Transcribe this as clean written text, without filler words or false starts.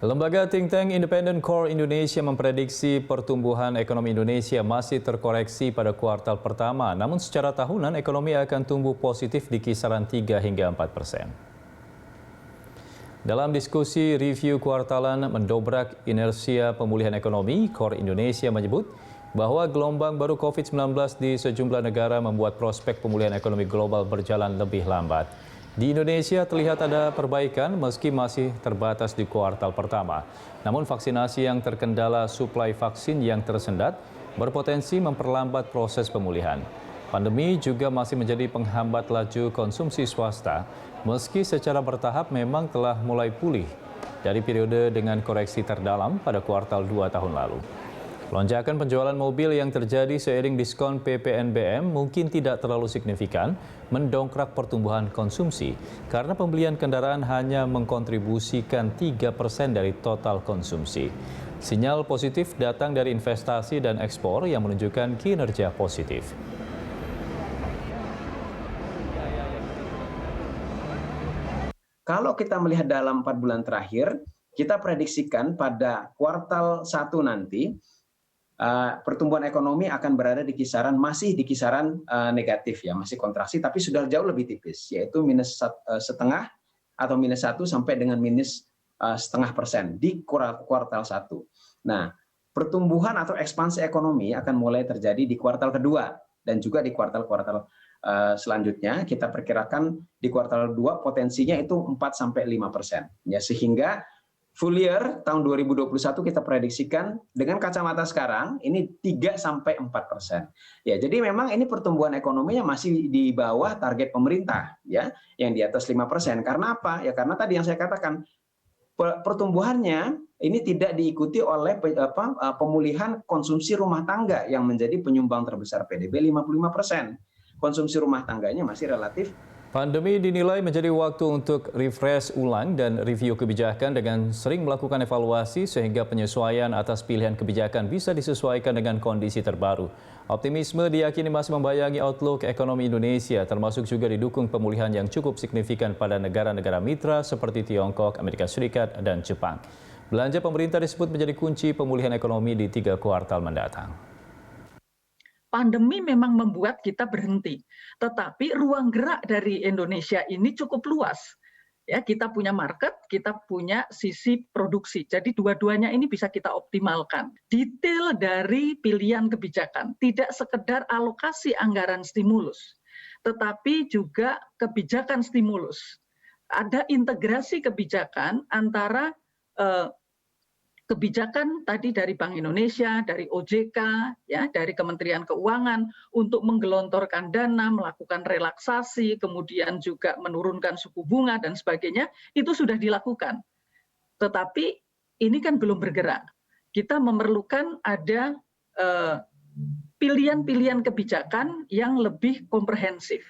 Lembaga think tank independen Core Indonesia memprediksi pertumbuhan ekonomi Indonesia masih terkoreksi pada kuartal pertama, namun secara tahunan ekonomi akan tumbuh positif di kisaran 3 hingga 4%. Dalam diskusi review kuartalan mendobrak inersia pemulihan ekonomi, Core Indonesia menyebut bahwa gelombang baru COVID-19 di sejumlah negara membuat prospek pemulihan ekonomi global berjalan lebih lambat. Di Indonesia terlihat ada perbaikan meski masih terbatas di kuartal pertama. Namun vaksinasi yang terkendala suplai vaksin yang tersendat berpotensi memperlambat proses pemulihan. Pandemi juga masih menjadi penghambat laju konsumsi swasta meski secara bertahap memang telah mulai pulih dari periode dengan koreksi terdalam pada kuartal 2 tahun lalu. Lonjakan penjualan mobil yang terjadi seiring diskon PPNBM mungkin tidak terlalu signifikan mendongkrak pertumbuhan konsumsi karena pembelian kendaraan hanya mengkontribusikan 3% dari total konsumsi. Sinyal positif datang dari investasi dan ekspor yang menunjukkan kinerja positif. Kalau kita melihat dalam 4 bulan terakhir, kita prediksikan pada kuartal 1 nanti, pertumbuhan ekonomi akan berada masih di kisaran negatif ya, masih kontraksi, tapi sudah jauh lebih tipis, yaitu minus setengah atau minus 1 sampai dengan minus setengah persen di kuartal 1. Nah, pertumbuhan atau ekspansi ekonomi akan mulai terjadi di kuartal kedua dan juga di kuartal-kuartal selanjutnya. Kita perkirakan di kuartal 2 potensinya itu 4-5%. Ya, sehingga full year tahun 2021 kita prediksikan dengan kacamata sekarang ini 3-4%. Ya, jadi memang ini pertumbuhan ekonominya masih di bawah target pemerintah ya, yang di atas 5%. Karena apa? Ya karena tadi yang saya katakan pertumbuhannya ini tidak diikuti oleh pemulihan konsumsi rumah tangga yang menjadi penyumbang terbesar PDB 55%. Konsumsi rumah tangganya masih relatif. Pandemi dinilai menjadi waktu untuk refresh ulang dan review kebijakan dengan sering melakukan evaluasi sehingga penyesuaian atas pilihan kebijakan bisa disesuaikan dengan kondisi terbaru. Optimisme diyakini masih membayangi outlook ekonomi Indonesia, termasuk juga didukung pemulihan yang cukup signifikan pada negara-negara mitra seperti Tiongkok, Amerika Serikat, dan Jepang. Belanja pemerintah disebut menjadi kunci pemulihan ekonomi di 3 kuartal mendatang. Pandemi memang membuat kita berhenti, tetapi ruang gerak dari Indonesia ini cukup luas. Ya, kita punya market, kita punya sisi produksi. Jadi dua-duanya ini bisa kita optimalkan. Detail dari pilihan kebijakan, tidak sekedar alokasi anggaran stimulus, tetapi juga kebijakan stimulus. Ada integrasi kebijakan antara kebijakan tadi dari Bank Indonesia, dari OJK, ya, dari Kementerian Keuangan untuk menggelontorkan dana, melakukan relaksasi, kemudian juga menurunkan suku bunga dan sebagainya, itu sudah dilakukan. Tetapi ini kan belum bergerak. Kita memerlukan ada pilihan-pilihan kebijakan yang lebih komprehensif.